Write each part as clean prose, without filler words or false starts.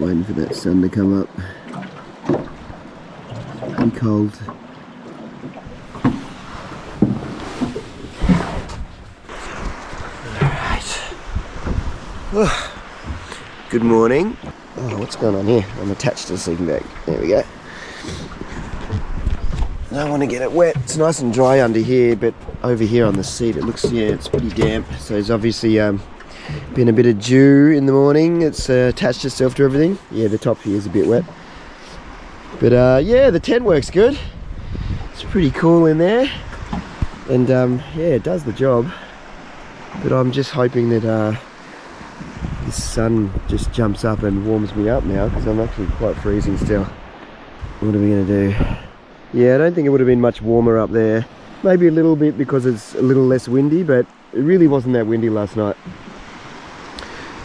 waiting for that sun to come up. It's pretty cold. Alright. Good morning. Oh, what's going on here? I'm attached to the sleeping bag. There we go. I don't want to get it wet. It's nice and dry under here, but over here on the seat it looks, yeah, it's pretty damp. So there's obviously been a bit of dew in the morning. It's attached itself to everything. Yeah, the top here is a bit wet. But yeah, the tent works good. It's pretty cool in there. And yeah, it does the job. But I'm just hoping that the sun just jumps up and warms me up now, because I'm actually quite freezing still. What are we going to do? Yeah, I don't think it would have been much warmer up there. Maybe a little bit because it's a little less windy, but it really wasn't that windy last night.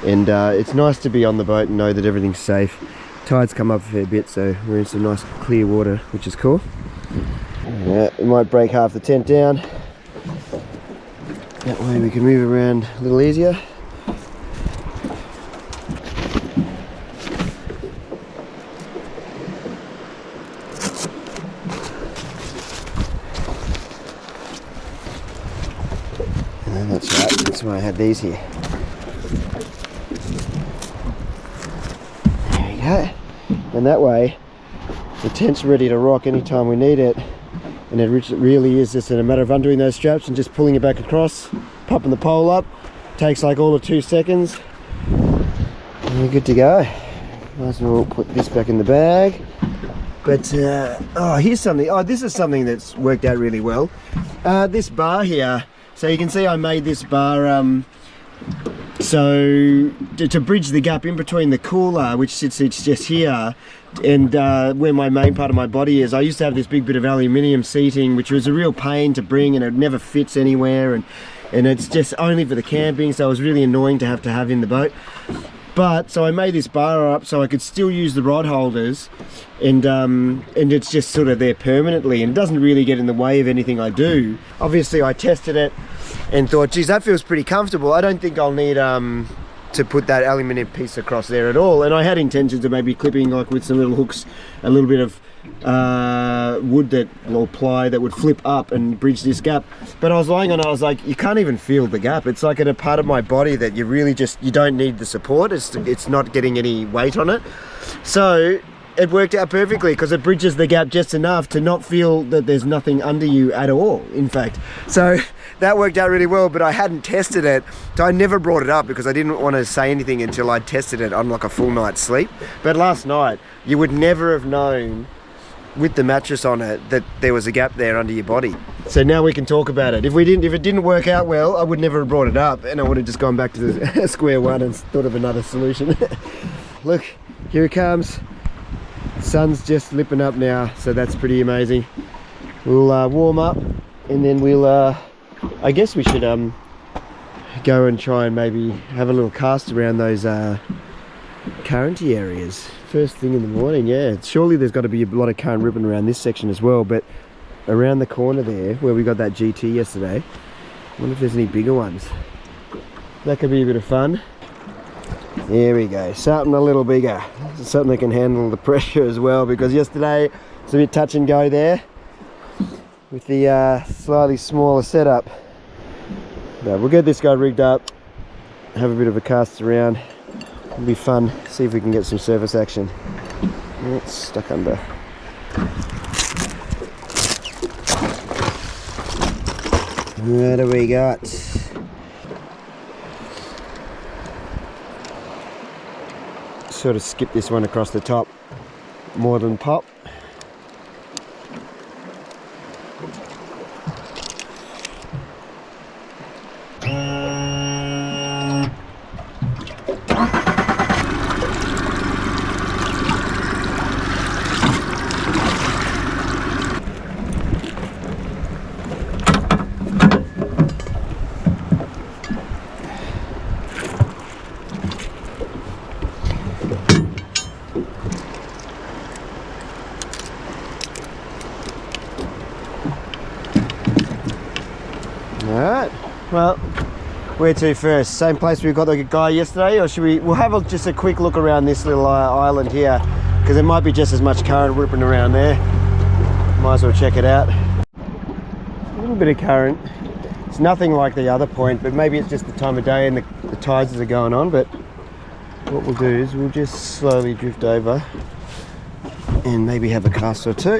And it's nice to be on the boat and know that everything's safe. Tide's come up a fair bit, so we're in some nice clear water, which is cool. Yeah, we might break half the tent down. That way we can move around a little easier. That's right, that's why I had these here. There we go. And that way, the tent's ready to rock anytime we need it. And it really is just a matter of undoing those straps and just pulling it back across, popping the pole up. Takes like all of 2 seconds. And we're good to go. Might as well put this back in the bag. But, oh, here's something. Oh, this is something that's worked out really well. This bar here. So you can see I made this bar so to bridge the gap in between the cooler, which sits just here, and where my main part of my body is. I used to have this big bit of aluminium seating, which was a real pain to bring, and it never fits anywhere, and it's just only for the camping, so it was really annoying to have in the boat. But so I made this bar up so I could still use the rod holders, and it's just sort of there permanently, and it doesn't really get in the way of anything I do. Obviously I tested it and thought, geez, that feels pretty comfortable. I don't think I'll need to put that aluminium piece across there at all. And I had intentions of maybe clipping, like with some little hooks, a little bit of wood or ply that would flip up and bridge this gap. But I was lying on it, I was like, you can't even feel the gap. It's like at a part of my body that you really you don't need the support. It's not getting any weight on it. So it worked out perfectly, because it bridges the gap just enough to not feel that there's nothing under you at all, in fact. So that worked out really well, but I hadn't tested it, so I never brought it up because I didn't want to say anything until I'd tested it on like a full night's sleep. But last night, you would never have known with the mattress on it that there was a gap there under your body. So now we can talk about it. If it didn't work out well, I would never have brought it up, and I would have just gone back to the square one and thought of another solution. Look, here it comes. Sun's just lipping up now, so that's pretty amazing. We'll warm up, and then we'll I guess we should go and try and maybe have a little cast around those currenty areas first thing in the morning. Yeah, surely there's got to be a lot of current ripping around this section as well, but around the corner there where we got that GT yesterday, I wonder if there's any bigger ones. That could be a bit of fun. There we go, something a little bigger, something that can handle the pressure as well, because yesterday it's a bit touch and go there with the slightly smaller setup. But we'll get this guy rigged up, have a bit of a cast around. It'll be fun, see if we can get some surface action. It's stuck under. What do we got? Sort of skip this one across the top more than pop. Alright, well, Where to first? Same place we got the guy yesterday, or should we? We'll have just a quick look around this little island here, because there might be just as much current whipping around there. Might as well check it out. A little bit of current. It's nothing like the other point, but maybe it's just the time of day and the tides are going on. But what we'll do is we'll just slowly drift over and maybe have a cast or two.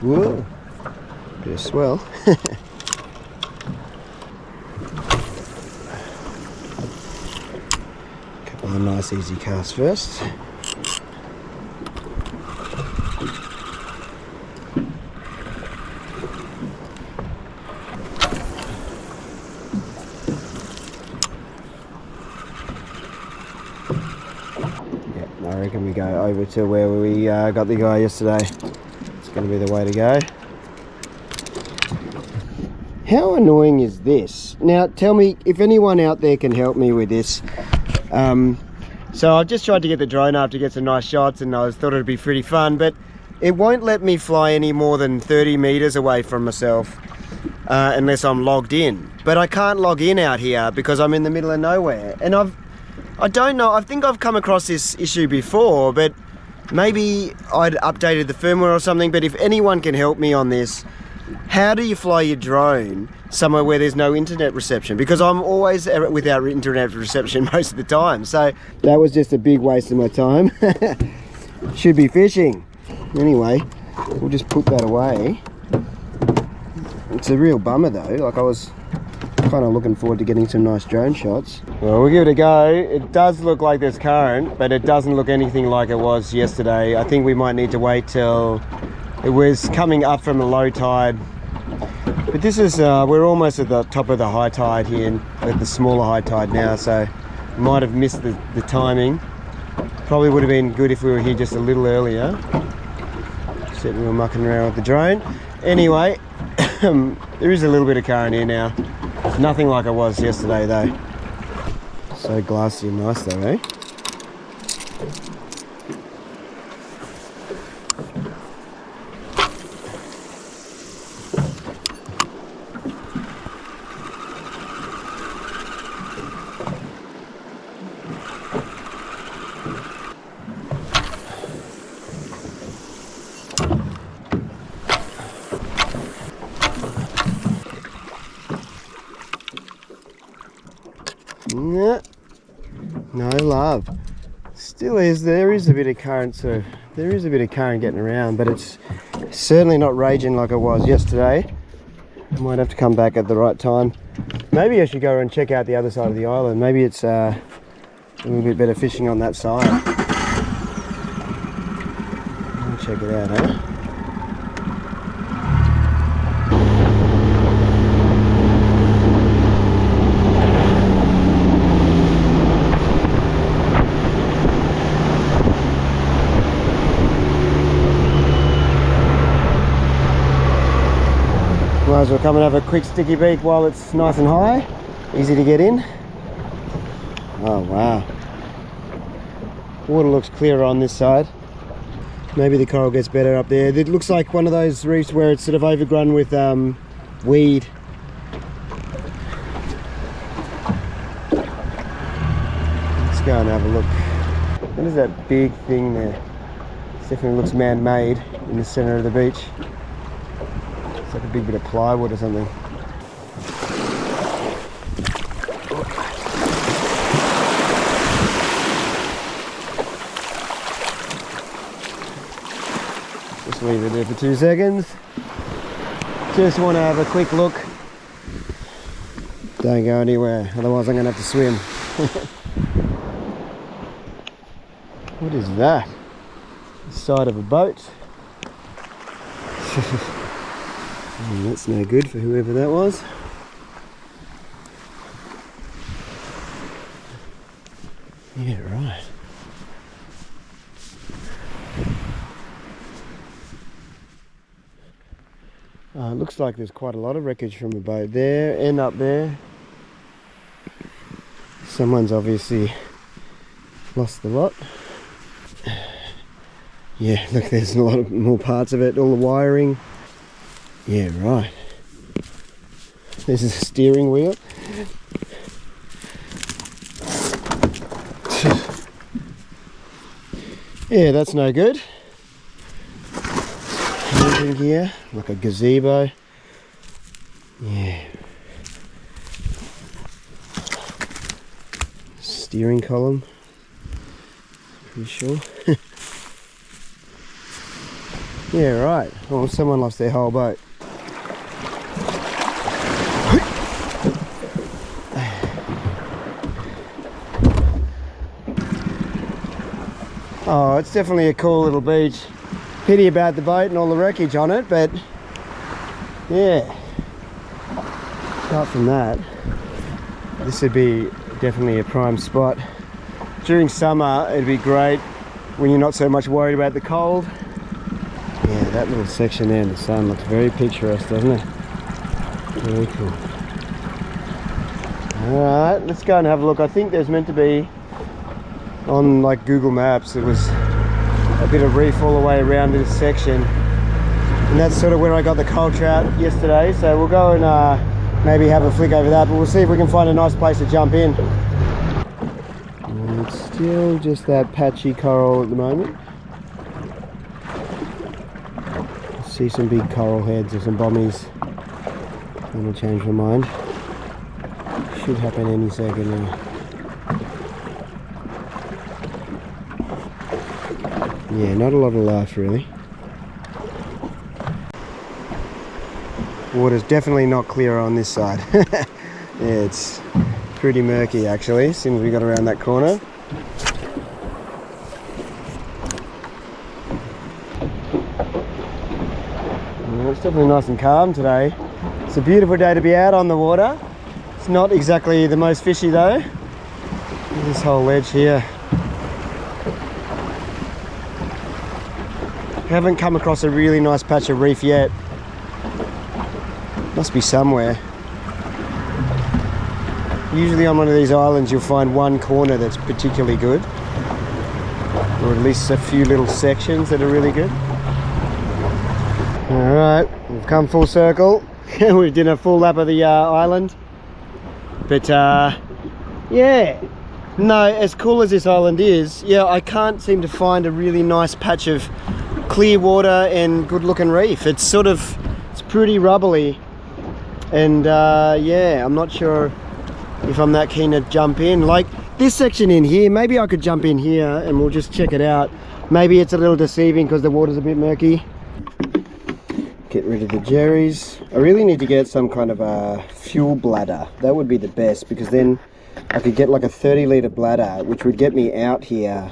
Whoa, bit of swell. Couple of nice easy casts first. I reckon we go over to where we got the guy yesterday. It's going to be the way to go. How annoying is this? Now tell me if anyone out there can help me with this. So I've just tried to get the drone up to get some nice shots, and I thought it'd be pretty fun, but it won't let me fly any more than 30 meters away from myself unless I'm logged in. But I can't log in out here because I'm in the middle of nowhere, and I don't know, I think I've come across this issue before, but maybe I'd updated the firmware or something. But if anyone can help me on this, how do you fly your drone somewhere where there's no internet reception? Because I'm always without internet reception most of the time. So that was just a big waste of my time. Should be fishing. Anyway, we'll just put that away. It's a real bummer though, like I was kind of looking forward to getting some nice drone shots. Well, we'll give it a go. It does look like there's current, but it doesn't look anything like it was yesterday. I think we might need to wait till it was coming up from a low tide. But this is, we're almost at the top of the high tide here, at the smaller high tide now, so might have missed the timing. Probably would have been good if we were here just a little earlier. Except we were mucking around with the drone. Anyway, there is a little bit of current here now. It's nothing like it was yesterday though. So glassy and nice though, eh? Yeah. No love. Still is, there is a bit of current, so there is a bit of current getting around, but it's certainly not raging like it was yesterday. I might have to come back at the right time. Maybe I should go and check out the other side of the island. Maybe it's a little bit better fishing on that side. Check it out, huh? Might as well come and have a quick sticky beak while it's nice and high, easy to get in. Oh wow, water looks clearer on this side. Maybe the coral gets better up there. It looks like one of those reefs where it's sort of overgrown with weed. Let's go and have a look. What is that big thing there? It definitely looks man-made in the center of the beach. It's like a big bit of plywood or something. Just leave it there for 2 seconds. Just want to have a quick look. Don't go anywhere, otherwise I'm going to have to swim. What is that? The side of a boat. That's no good for whoever that was. Yeah, right. It looks like there's quite a lot of wreckage from a boat there and up there. Someone's obviously lost the lot. Yeah, look, there's a lot of more parts of it, all the wiring. Yeah, right. This is a steering wheel. Yeah, that's no good. Anything here, like a gazebo. Yeah. Steering column. Pretty sure. Yeah, right. Oh, someone lost their whole boat. Oh, it's definitely a cool little beach. Pity about the boat and all the wreckage on it, but yeah. Apart from that, this would be definitely a prime spot. During summer, it'd be great when you're not so much worried about the cold. Yeah, that little section there in the sun looks very picturesque, doesn't it? Very cool. Alright, let's go and have a look. I think there's meant to be, on like Google Maps, it was a bit of reef all the way around this section. And that's sort of where I got the cold trout yesterday. So we'll go and maybe have a flick over that, but we'll see if we can find a nice place to jump in. And it's still just that patchy coral at the moment. See some big coral heads or some bommies. I'm gonna change my mind. Should happen any second now. Yeah, not a lot of life really. Water's definitely not clear on this side. Yeah, it's pretty murky actually as soon as we got around that corner. It's definitely nice and calm today. It's a beautiful day to be out on the water. It's not exactly the most fishy though. This whole ledge here. Haven't come across a really nice patch of reef yet. Must be somewhere. Usually on one of these islands you'll find one corner that's particularly good. Or at least a few little sections that are really good. Alright, we've come full circle. We've done a full lap of the island. But yeah, no, as cool as this island is, yeah, I can't seem to find a really nice patch of clear water and good looking reef. It's sort of, it's pretty rubbly. And yeah, I'm not sure if I'm that keen to jump in. Like this section in here, maybe I could jump in here and we'll just check it out. Maybe it's a little deceiving because the water's a bit murky. Get rid of the jerrys. I really need to get some kind of a fuel bladder. That would be the best because then I could get like a 30-litre bladder which would get me out here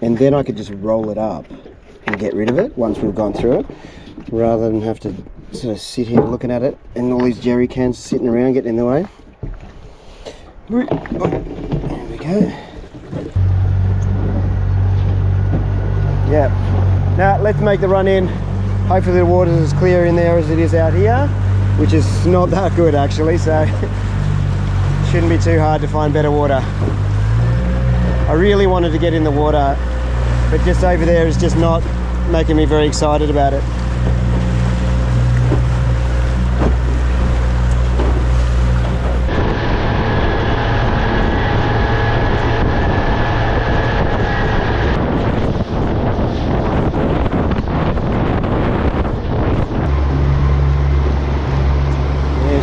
and then I could just roll it up and get rid of it once we've gone through it rather than have to sort of sit here looking at it and all these jerry cans sitting around getting in the way. There we go. Yeah. Now let's make the run in. Hopefully the water's as clear in there as it is out here, which is not that good actually, so shouldn't be too hard to find better water. I really wanted to get in the water, but just over there is just not making me very excited about it.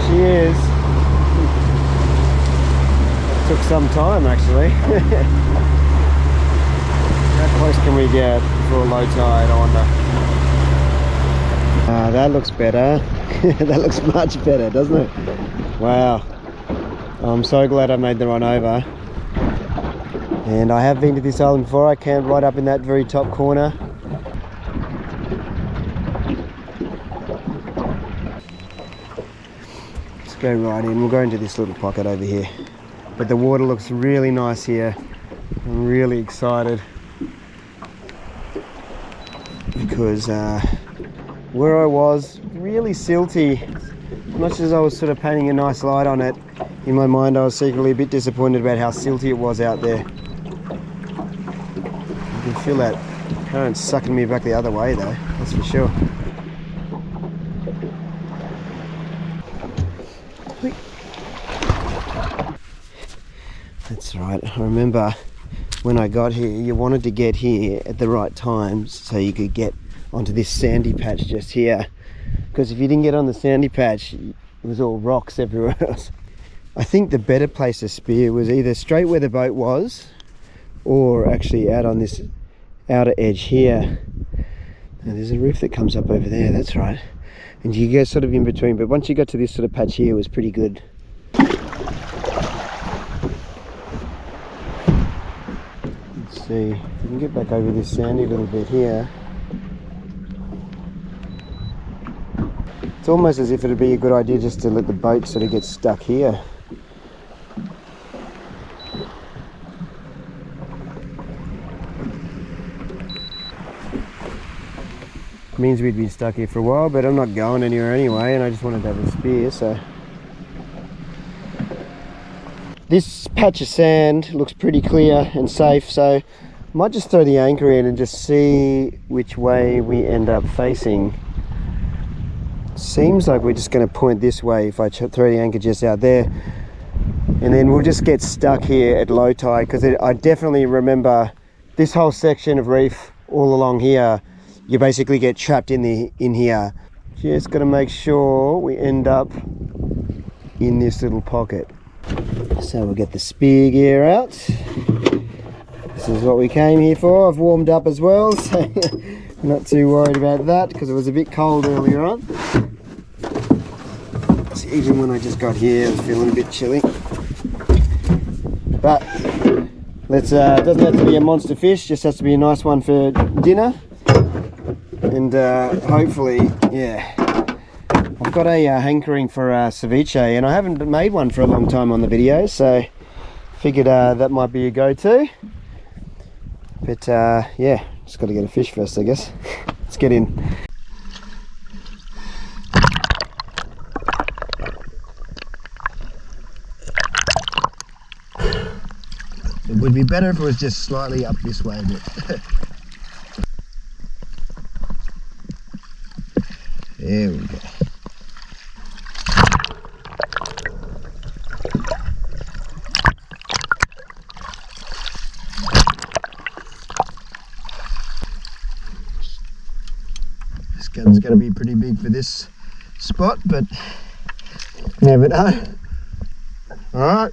She is. It took some time actually. How close can we get before low tide, I wonder? That looks better. That looks much better, doesn't it? Wow. I'm so glad I made the run over. And I have been to this island before. I camped right up in that very top corner. Go right in. We'll go into this little pocket over here, but the water looks really nice here. I'm really excited because where I was really silty. As much as I was sort of painting a nice light on it, in my mind I was secretly a bit disappointed about how silty it was out there. You can feel that current sucking me back the other way though, that's for sure. That's right, I remember when I got here, you wanted to get here at the right times so you could get onto this sandy patch just here. Because if you didn't get on the sandy patch, it was all rocks everywhere else. I think the better place to spear was either straight where the boat was, or actually out on this outer edge here. And there's a reef that comes up over there, that's right. And you go sort of in between, but once you got to this sort of patch here, it was pretty good. Let's see, if we can get back over this sandy little bit here. It's almost as if it'd be a good idea just to let the boat sort of get stuck here. Means we'd been stuck here for a while, but I'm not going anywhere anyway, and I just wanted to have a spear, so. This patch of sand looks pretty clear and safe, so I might just throw the anchor in and just see which way we end up facing. Seems like we're just going to point this way if I throw the anchor just out there, and then we'll just get stuck here at low tide, because I definitely remember this whole section of reef all along here. You basically get trapped in here. Just got to make sure we end up in this little pocket. So we'll get the spear gear out. This is what we came here for. I've warmed up as well, so not too worried about that because it was a bit cold earlier on. So even when I just got here, I was feeling a bit chilly. But let's doesn't have to be a monster fish, just has to be a nice one for dinner. And hopefully, yeah, I've got a hankering for ceviche, and I haven't made one for a long time on the video, so figured that might be a go-to. But yeah, just got to get a fish first, I guess. Let's get in. It would be better if it was just slightly up this way, but there we go. This gun's going to be pretty big for this spot, but never know. Alright.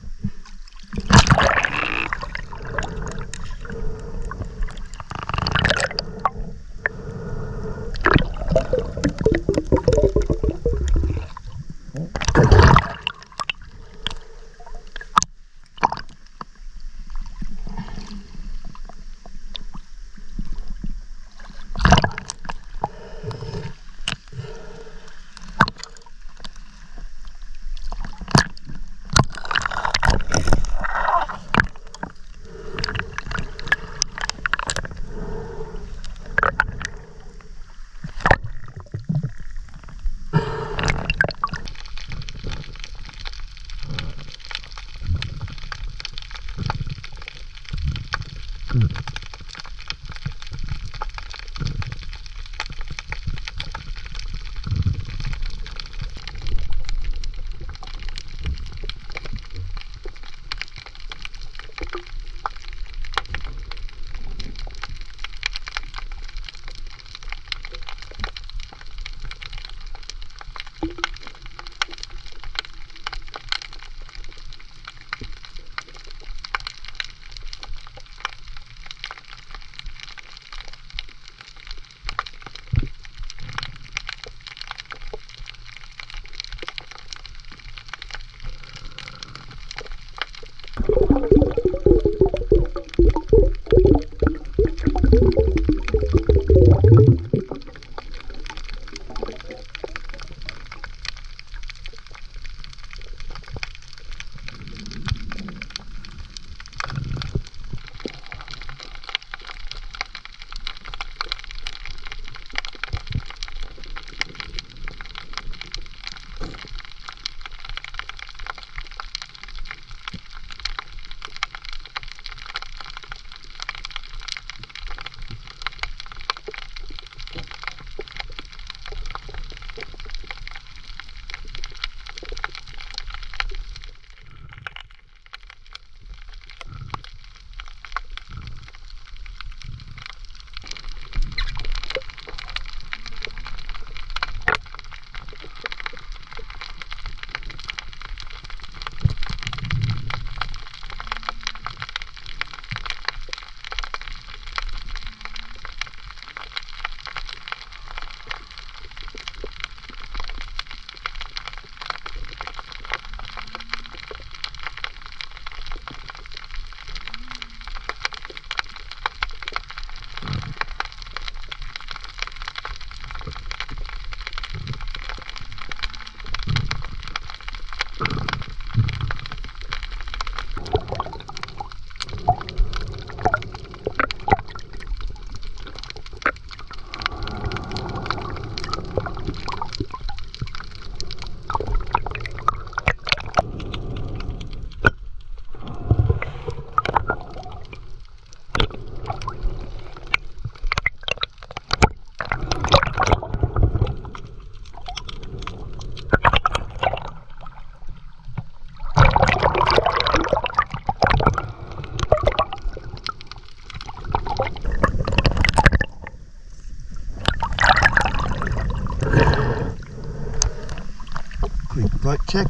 check.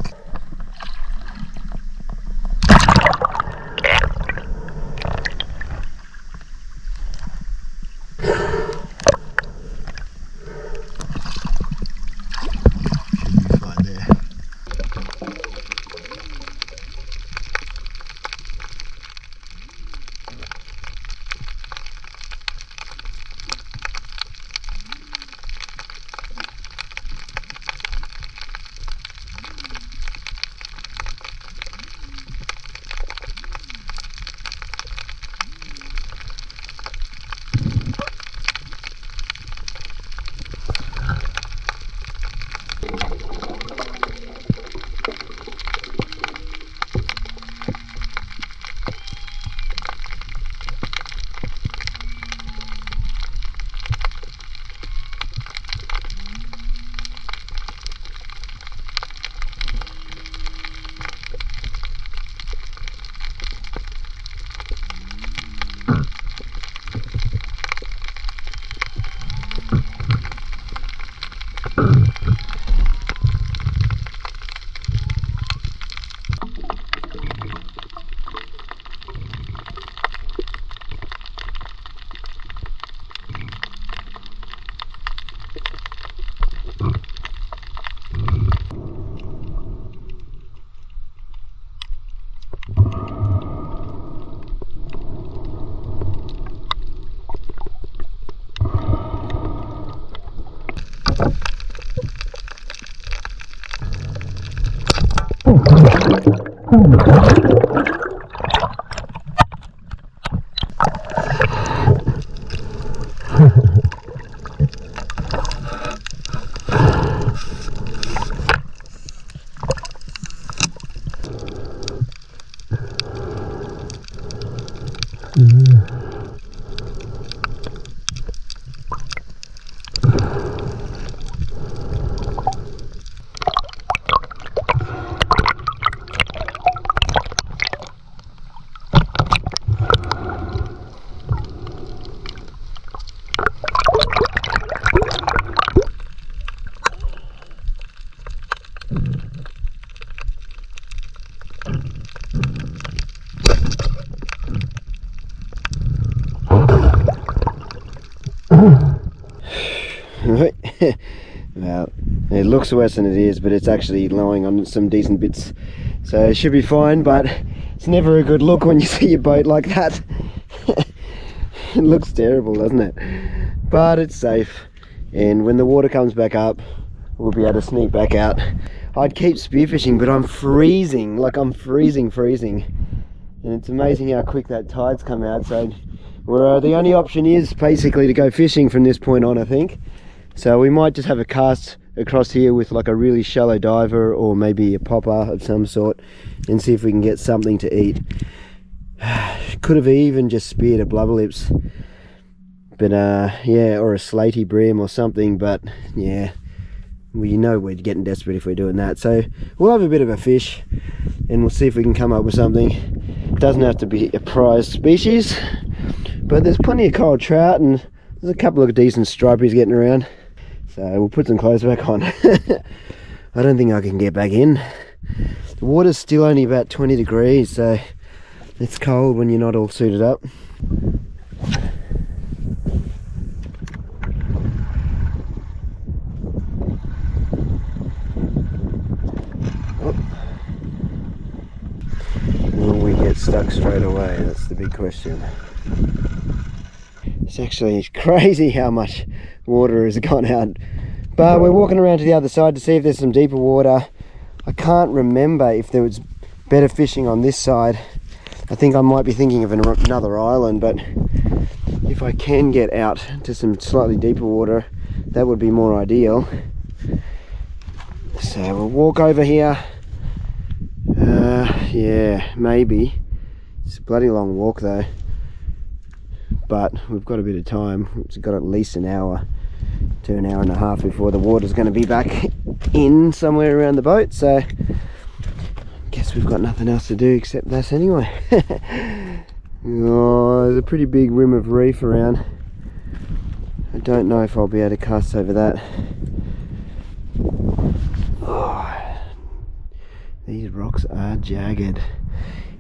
Should be fine there. Well, it looks worse than it is, but it's actually lying on some decent bits, so it should be fine. But it's never a good look when you see your boat like that. It looks terrible, doesn't it? But it's safe, and when the water comes back up, we'll be able to sneak back out. I'd keep spearfishing, but I'm freezing, like I'm freezing, and it's amazing how quick that tide's come out. So the only option is basically to go fishing from this point on, I think. So we might just have a cast across here with like a really shallow diver, or maybe a popper of some sort, and see if we can get something to eat. Could have even just speared a blubber lips, but yeah, or a slaty brim or something. But yeah, we know we're getting desperate if we're doing that. So we'll have a bit of a fish, and we'll see if we can come up with something. It doesn't have to be a prized species, but there's plenty of coral trout, and there's a couple of decent stripies getting around. So we'll put some clothes back on. I don't think I can get back in. The water's still only about 20 degrees, so it's cold when you're not all suited up. Will we get stuck straight away? That's the big question. It's actually crazy how much water has gone out, but we're walking around to the other side to see if there's some deeper water. I can't remember if there was better fishing on this side. I think I might be thinking of another island, but if I can get out to some slightly deeper water, that would be more ideal. So we'll walk over here. Yeah, maybe. It's a bloody long walk though, but we've got a bit of time. We've got at least an hour to an hour and a half before the water's going to be back in somewhere around the boat, so I guess we've got nothing else to do except this anyway. Oh, there's a pretty big rim of reef around. I don't know if I'll be able to cast over that. Oh, These rocks are jagged.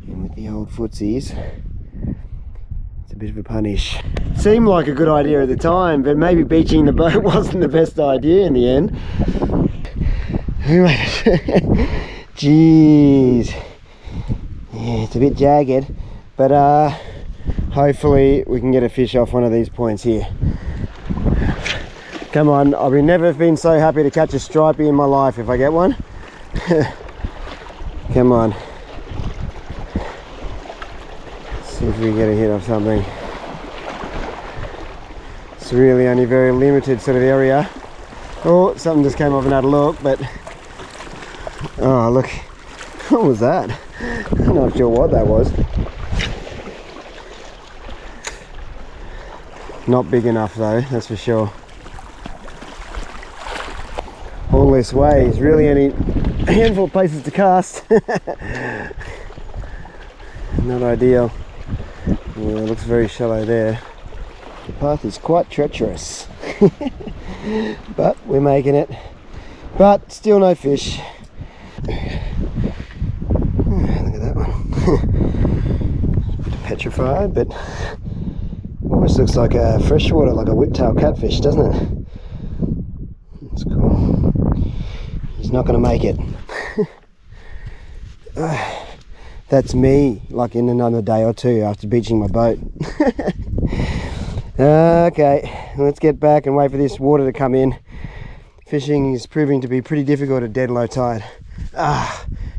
And with the old footsies, it's a bit of a punish. Seemed like a good idea at the time, but maybe beaching the boat wasn't the best idea in the end. Who made it? Jeez. Yeah, it's a bit jagged, but hopefully we can get a fish off one of these points here. Come on, I've never been so happy to catch a stripey in my life if I get one. Come on. See if we can get a hit of something. It's really only very limited sort of area. Oh, something just came off and had a look, but oh look, what was that? I'm not sure what that was. Not big enough though, that's for sure. All this way is really only a handful of places to cast. Not ideal. Yeah, it looks very shallow there. The path is quite treacherous. But we're making it. But still no fish. Look at that one. Petrified, but almost looks like a freshwater, like a whiptail catfish, doesn't it? That's cool. He's not going to make it. That's me, like in another day or two after beaching my boat. Okay, let's get back and wait for this water to come in. Fishing is proving to be pretty difficult at dead low tide.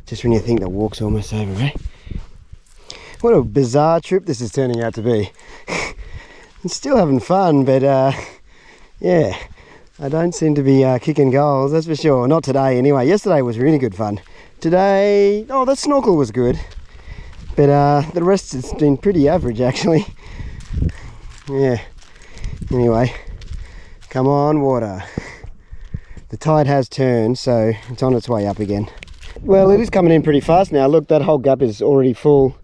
Just when you think the walk's almost over, right? What a bizarre trip this is turning out to be. I'm still having fun, but yeah, I don't seem to be kicking goals, that's for sure. Not today anyway. Yesterday was really good fun. Today, oh, the snorkel was good, but the rest has been pretty average actually. Yeah, anyway, come on water. The tide has turned, so it's on its way up again. Well, it is coming in pretty fast now. Look, that whole gap is already full,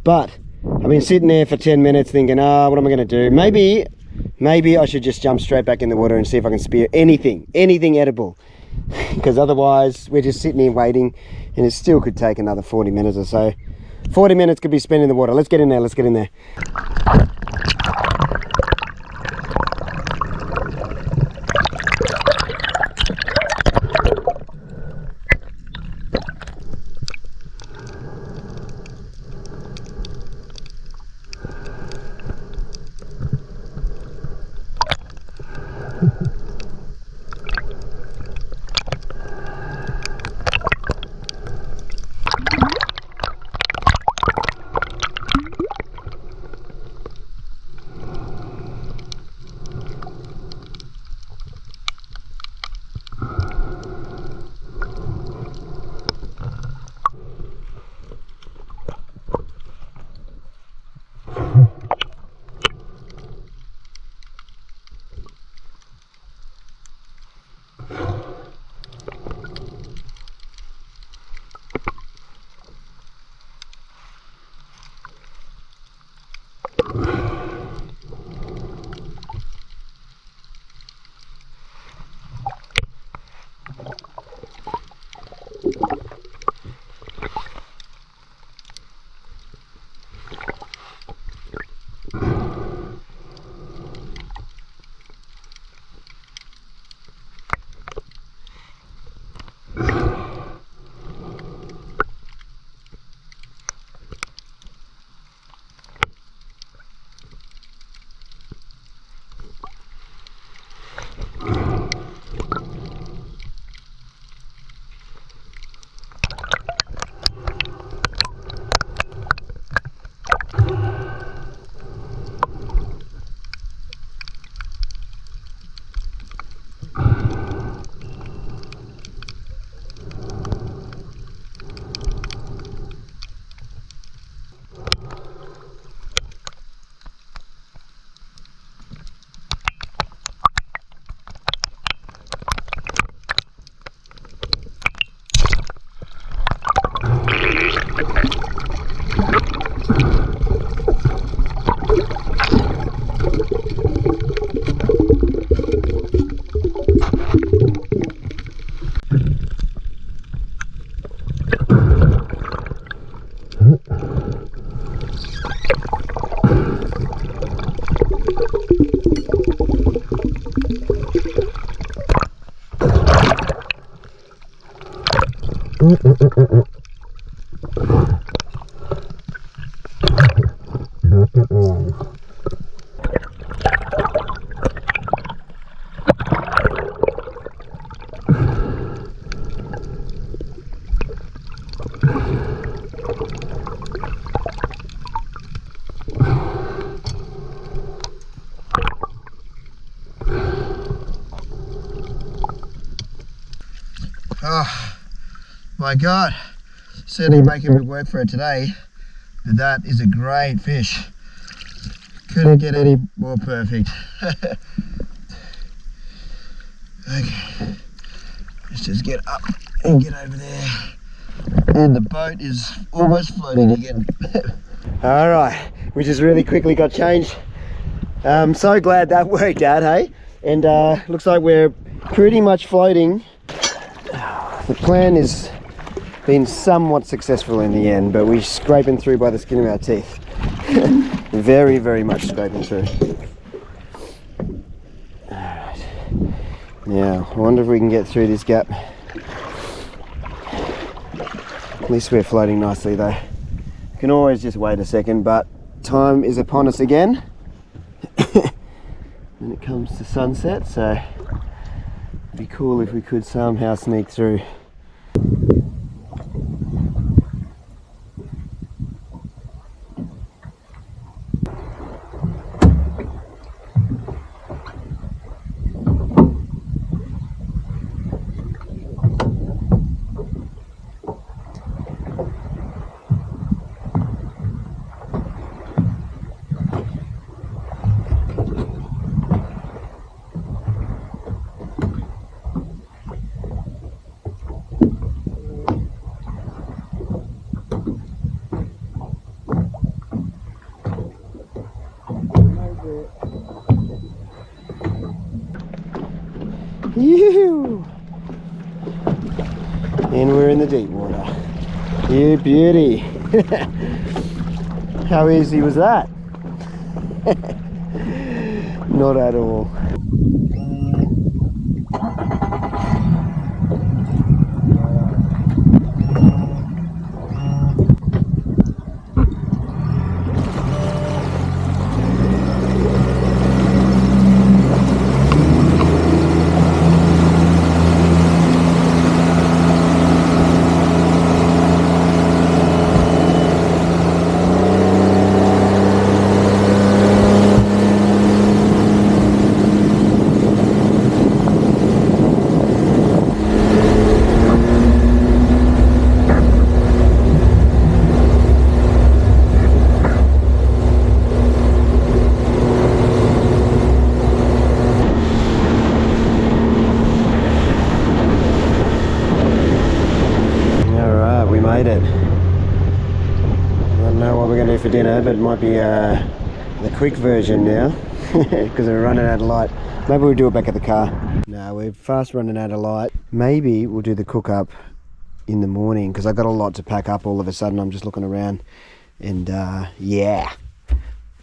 but I've been sitting there for 10 minutes thinking, what am I going to do? Maybe I should just jump straight back in the water and see if I can spear anything edible. Because otherwise we're just sitting here waiting, and it still could take another 40 minutes or so. 40 minutes could be spent in the water. Let's get in there, let's get in there. Oh my God, certainly making me work for it today, but that is a great fish. Couldn't get any more perfect. Okay, let's just get up and get over there. And the boat is almost floating again. Alright, we just really quickly got changed. I'm so glad that worked out, hey? And looks like we're pretty much floating. The plan has been somewhat successful in the end, but we're scraping through by the skin of our teeth. Very, very much scraping through. Alright. Now, I wonder if we can get through this gap. At least we're floating nicely though. Can always just wait a second, but time is upon us again when it comes to sunset, so it'd be cool if we could somehow sneak through. Yoo-hoo! And we're in the deep water. You beauty! How easy was that? Not at all. Made it. I don't know what we're going to do for dinner, but it might be the quick version now because we're running out of light. Maybe we'll do it back at the car. No, we're fast running out of light. Maybe we'll do the cook up in the morning because I got a lot to pack up all of a sudden. I'm just looking around and yeah,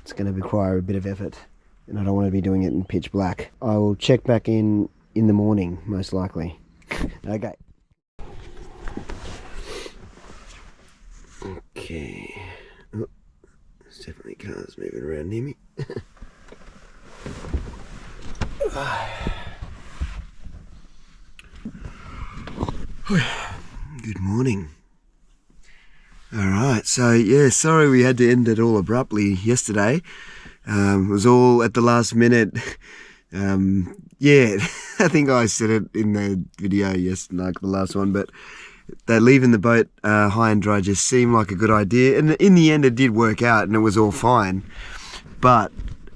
it's going to require a bit of effort and I don't want to be doing it in pitch black. I will check back in the morning most likely. Okay. Okay, oh, there's definitely cars moving around near me. Good morning. Alright, so yeah, sorry we had to end it all abruptly yesterday. It was all at the last minute. Yeah, I think I said it in the video yesterday, like the last one, but that leaving the boat high and dry just seemed like a good idea, and in the end it did work out and it was all fine, but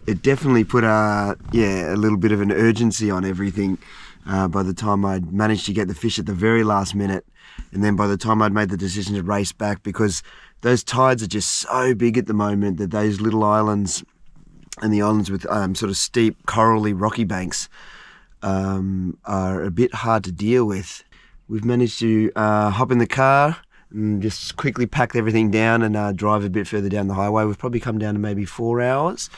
it definitely put a little bit of an urgency on everything by the time I'd managed to get the fish at the very last minute, and then by the time I'd made the decision to race back, because those tides are just so big at the moment that those little islands and the islands with sort of steep corally rocky banks are a bit hard to deal with. We've managed to hop in the car and just quickly packed everything down and drive a bit further down the highway. We've probably come down to maybe 4 hours.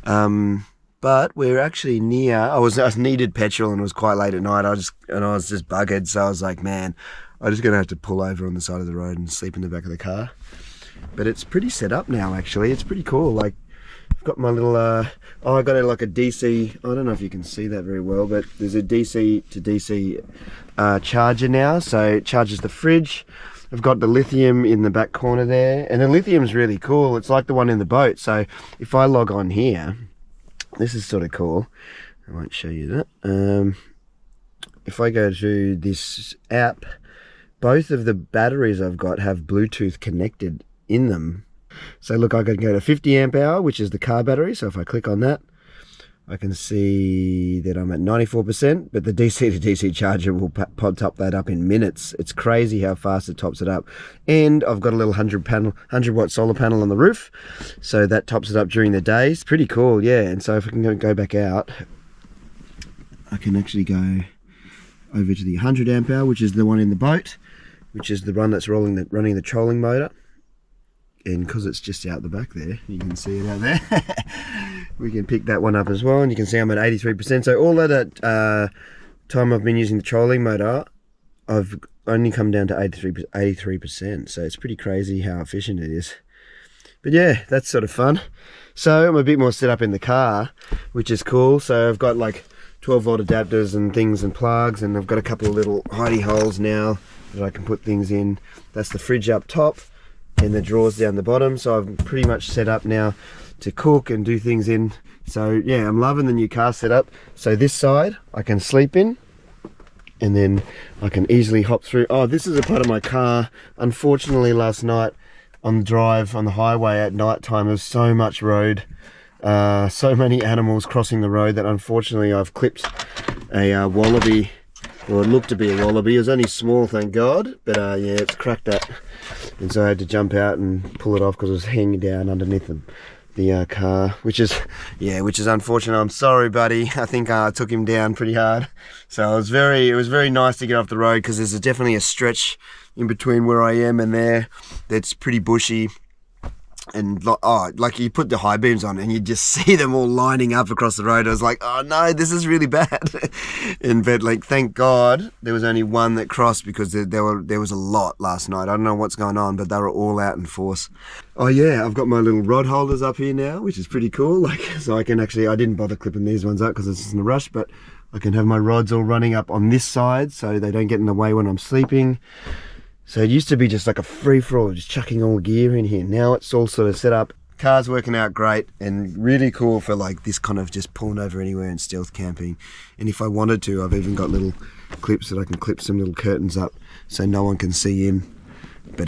But we're actually near, I needed petrol and it was quite late at night. I was just buggered. So I was like, man, I'm just going to have to pull over on the side of the road and sleep in the back of the car. But it's pretty set up now, actually. It's pretty cool. Like, I've got my little, I got like a DC, I don't know if you can see that very well, but there's a DC to DC charger now, so it charges the fridge. I've got the lithium in the back corner there, and the lithium's really cool. It's like the one in the boat, so if I log on here, this is sort of cool. I won't show you that. if I go to this app, both of the batteries I've got have Bluetooth connected in them. So look, I can go to 50 amp hour, which is the car battery. So if I click on that, I can see that I'm at 94%, but the DC to DC charger will top that up in minutes. It's crazy how fast it tops it up. And I've got a little 100 watt solar panel on the roof, so that tops it up during the day. It's pretty cool, yeah. And so if I can go back out, I can actually go over to the 100 amp hour, which is the one in the boat, which is the one that's running the trolling motor. And because it's just out the back there, you can see it out there. We can pick that one up as well, and you can see I'm at 83%. So all of that time I've been using the trolling motor, I've only come down to 83%. So it's pretty crazy how efficient it is. But yeah, that's sort of fun. So I'm a bit more set up in the car, which is cool. So I've got like 12 volt adapters and things and plugs, and I've got a couple of little hidey holes now that I can put things in. That's the fridge up top and the drawers down the bottom. So I'm pretty much set up now to cook and do things in. So yeah, I'm loving the new car setup. So this side I can sleep in, and then I can easily hop through. Oh, this is a part of my car. Unfortunately, last night on the drive on the highway at night time, there's so much road, so many animals crossing the road, that unfortunately I've clipped a wallaby, or it looked to be a wallaby. It was only small, thank God, but yeah, it's cracked that, and so I had to jump out and pull it off because it was hanging down underneath the car, which is unfortunate. I'm sorry, buddy. I think I took him down pretty hard. So it was very nice to get off the road, because there's definitely a stretch in between where I am and there that's pretty bushy. And like you put the high beams on and you just see them all lining up across the road. I was like, oh no, this is really bad. But like, thank God there was only one that crossed, because there was a lot last night. I don't know what's going on, but they were all out in force. Oh yeah, I've got my little rod holders up here now, which is pretty cool. Like, so I can actually, I didn't bother clipping these ones up because it's in a rush, but I can have my rods all running up on this side so they don't get in the way when I'm sleeping. So it used to be just like a free-for-all, just chucking all gear in here. Now it's all sort of set up. Car's working out great and really cool for like this kind of just pulling over anywhere and stealth camping. And if I wanted to, I've even got little clips that I can clip some little curtains up so no one can see in. But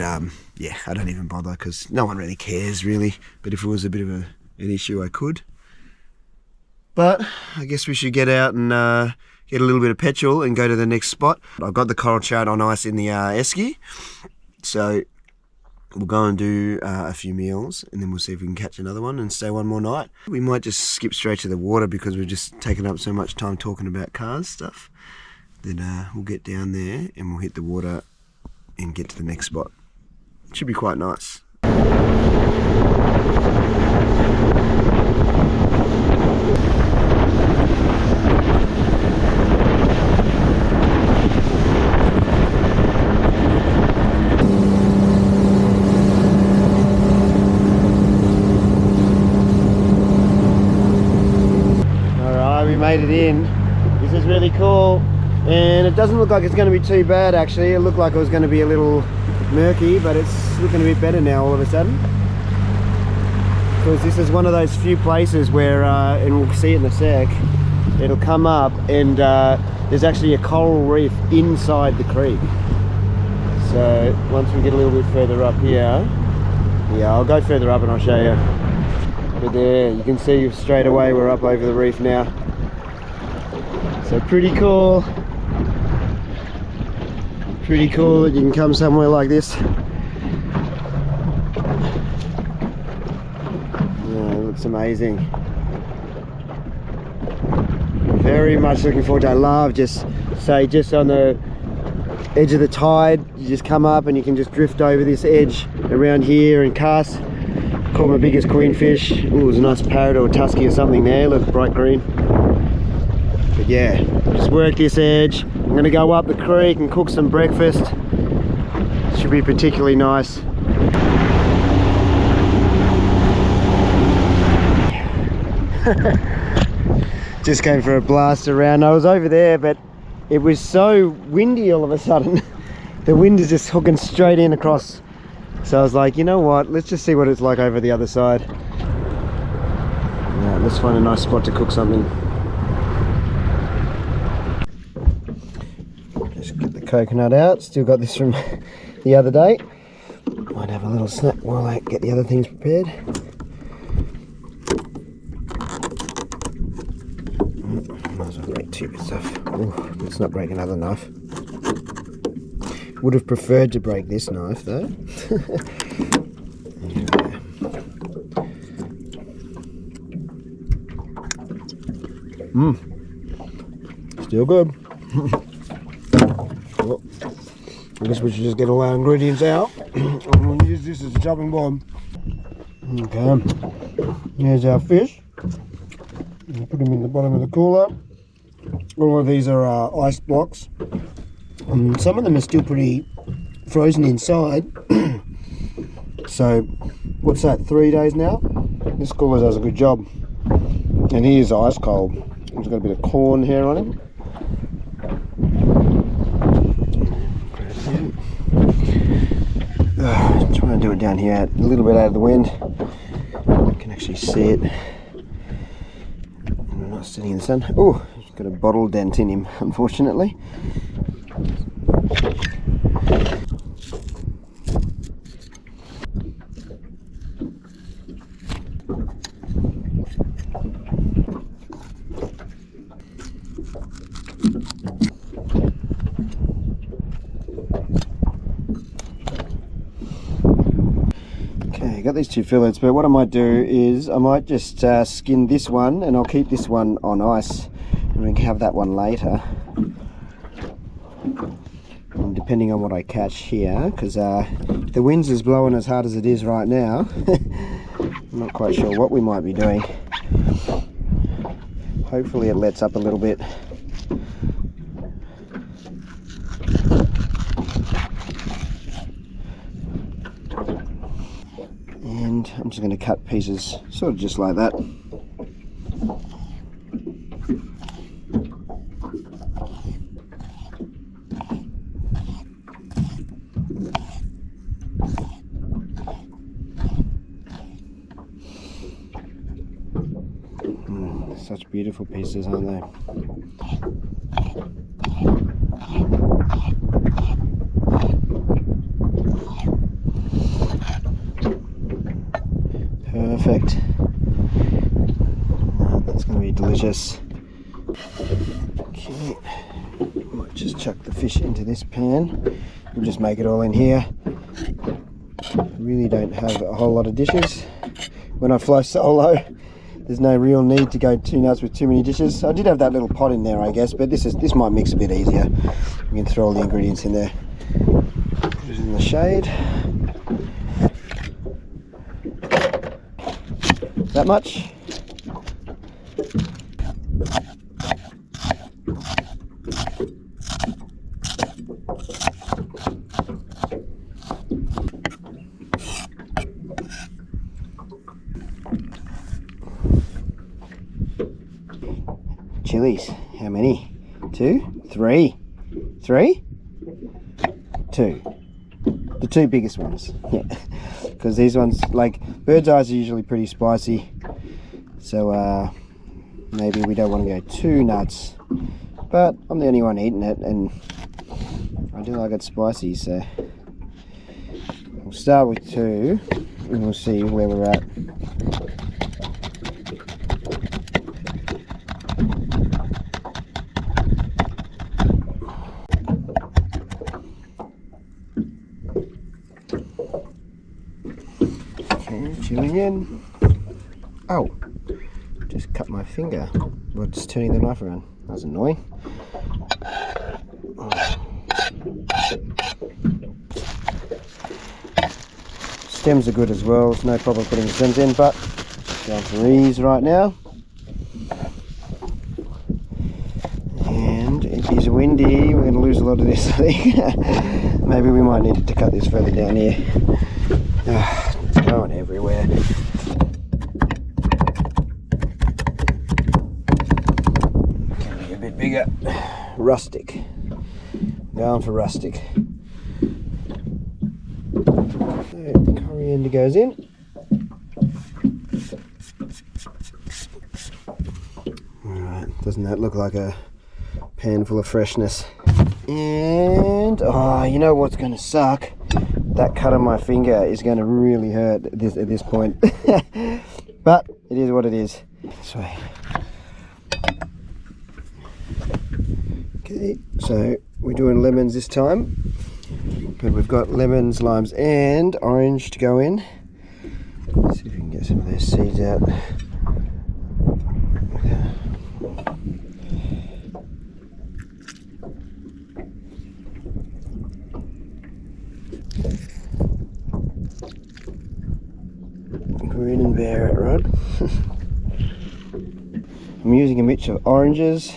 yeah, I don't even bother because no one really cares really. But if it was a bit of an issue, I could. But I guess we should get out and get a little bit of petrol and go to the next spot. I've got the coral trout on ice in the esky, so we'll go and do a few meals, and then we'll see if we can catch another one and stay one more night. We might just skip straight to the water because we've just taken up so much time talking about cars stuff. Then we'll get down there and we'll hit the water and get to the next spot. It should be quite nice. Made it in. This is really cool, and it doesn't look like it's going to be too bad actually. It looked like it was going to be a little murky, but it's looking a bit better now all of a sudden, because this is one of those few places where and we'll see it in a sec, it'll come up and there's actually a coral reef inside the creek. So once we get a little bit further up here, yeah, I'll go further up and I'll show you. But there you can see straight away we're up over the reef now. So pretty cool that you can come somewhere like this. Yeah, it looks amazing. Very much looking forward to it. I love just on the edge of the tide, you just come up and you can just drift over this edge around here and cast. Caught my biggest queenfish. Ooh, there's a nice parrot or tusky or something there, looks bright green. But yeah, just work this edge. I'm going to go up the creek and cook some breakfast. Should be particularly nice. Just came for a blast around. I was over there, but it was so windy all of a sudden. The wind is just hooking straight in across. So I was like, you know what, let's just see what it's like over the other side. Yeah, let's find a nice spot to cook something. coconut out. Still got this from the other day. Might have a little snack while I get the other things prepared. Might as well break two bits off. Ooh, let's not break another knife. Would have preferred to break this knife though. Still good. Well, I guess we should just get all our ingredients out. I'm going to use this as a chopping board. Okay, here's our fish. Put them in the bottom of the cooler. All of these are ice blocks. Some of them are still pretty frozen inside. So, what's that, 3 days now? This cooler does a good job. And he is ice cold. He's got a bit of corn here on him. Trying to do it down here, a little bit out of the wind. You can actually see it. And we're not sitting in the sun. Oh, he's got a bottle dent in him, unfortunately. Okay, got these two fillets, but what I might do is I might just skin this one, and I'll keep this one on ice, and we can have that one later. And depending on what I catch here, because the wind's is blowing as hard as it is right now. I'm not quite sure what we might be doing. Hopefully it lets up a little bit. And I'm just going to cut pieces sort of just like that. Such beautiful pieces, aren't they? Perfect. That's going to be delicious. Okay, might just chuck the fish into this pan. We'll just make it all in here. Really don't have a whole lot of dishes. When I fly solo, there's no real need to go too nuts with too many dishes. I did have that little pot in there, I guess, but this might mix a bit easier. We can throw all the ingredients in there. Put it in the shade. That much. Chilies, how many? 2? 3? 3? 2. The two biggest ones, yeah. Because these ones, like, bird's eyes are usually pretty spicy. So, maybe we don't want to go too nuts. But I'm the only one eating it, and I do like it spicy, so we'll start with 2, and we'll see where we're at. Chilling in. Oh, just cut my finger. Well, just turning the knife around. That's annoying. Stems are good as well. It's no problem putting the stems in, but going for ease right now. And it is windy. We're going to lose a lot of this, I think. Maybe we might need to cut this further down here. It's going everywhere. Can be a bit bigger. Rustic. Going for rustic. So, coriander goes in. Alright, doesn't that look like a pan full of freshness? And oh, you know what's going to suck? That cut on my finger is going to really hurt at this point. But it is what it is. Sweet. Okay, so we're doing lemons this time, but we've got lemons, limes and orange to go in. Let's see if we can get some of those seeds out. Grin and bear it, Rod. I'm using a mix of oranges,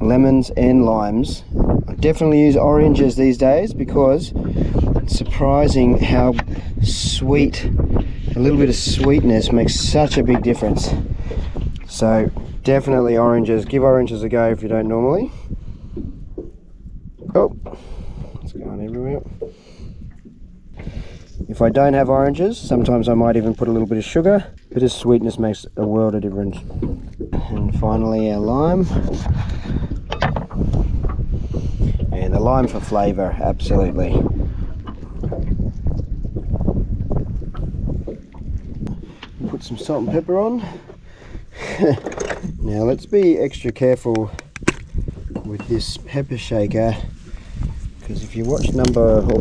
lemons and limes. I definitely use oranges these days because it's surprising how sweet, a little bit of sweetness makes such a big difference. So definitely oranges. Give oranges a go if you don't normally. Oh, it's going everywhere. If I don't have oranges, sometimes I might even put a little bit of sugar. A bit of sweetness makes a world of difference. And finally our lime. And the lime for flavour, absolutely. Put some salt and pepper on. Now let's be extra careful with this pepper shaker, because if you watch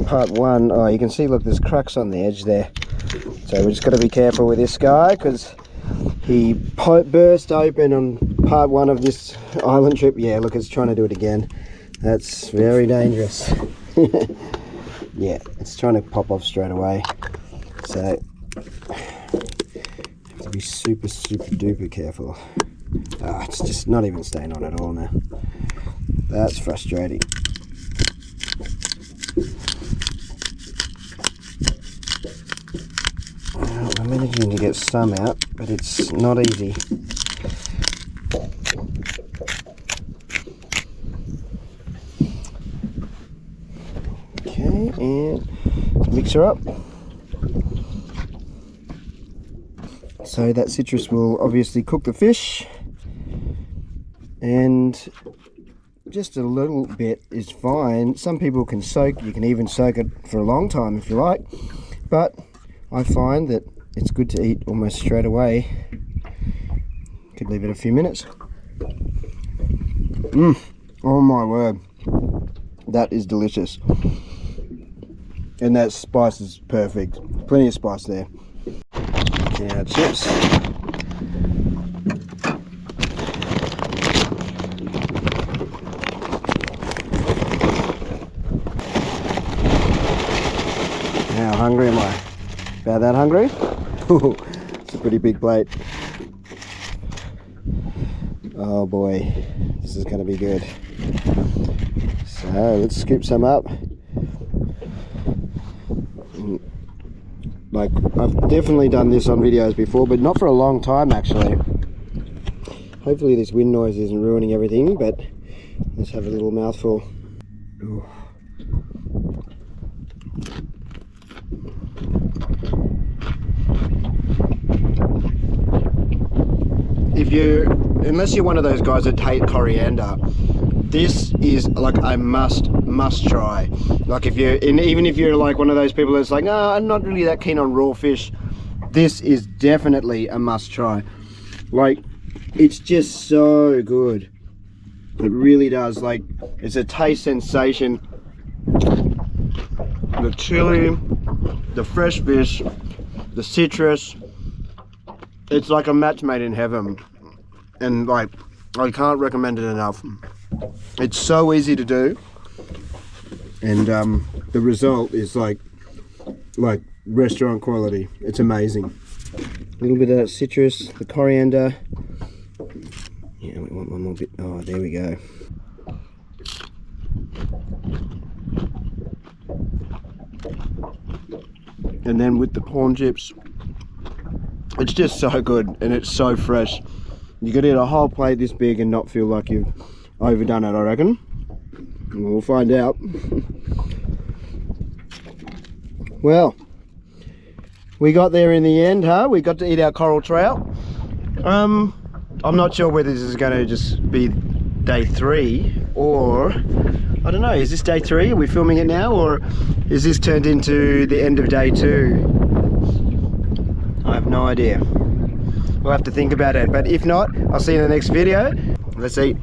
part 1, oh, you can see, look, there's cracks on the edge there. So we just got to be careful with this guy, because he burst open on part 1 of this island trip. Yeah, look, it's trying to do it again. That's very dangerous. Yeah, it's trying to pop off straight away. So have to be super duper careful. Ah, it's just not even staying on at all now. That's frustrating. Well, I'm managing to get some out, but it's not easy. Okay, and mix her up. So that citrus will obviously cook the fish, and just a little bit is fine. Some people can soak, you can even soak it for a long time if you like, but I find that it's good to eat almost straight away. Could leave it a few minutes. Oh my word, that is delicious. And that spice is perfect. Plenty of spice there. Now chips. How hungry am I? About that hungry? It's a pretty big plate. Oh boy, this is going to be good. So let's scoop some up. Like, I've definitely done this on videos before, but not for a long time actually. Hopefully this wind noise isn't ruining everything, but let's have a little mouthful. Ooh. Unless you're one of those guys that hate coriander, this is like a must try. Like even if you're like one of those people that's like, no, I'm not really that keen on raw fish, this is definitely a must try. Like, it's just so good. It really does. Like, it's a taste sensation. The chili, the fresh fish, the citrus, it's like a match made in heaven. And like, I can't recommend it enough. It's so easy to do, and the result is like restaurant quality. It's amazing. A little bit of that citrus, the coriander. Yeah, we want one more bit. Oh, there we go. And then with the prawn chips, it's just so good and it's so fresh. You could eat a whole plate this big and not feel like you've overdone it, I reckon. We'll find out. Well, we got there in the end, huh? We got to eat our coral trout. I'm not sure whether this is going to just be day 3 or I don't know, is this day 3? Are we filming it now, or is this turned into the end of day 2? I have no idea. We'll have to think about it, but if not, I'll see you in the next video. Let's eat.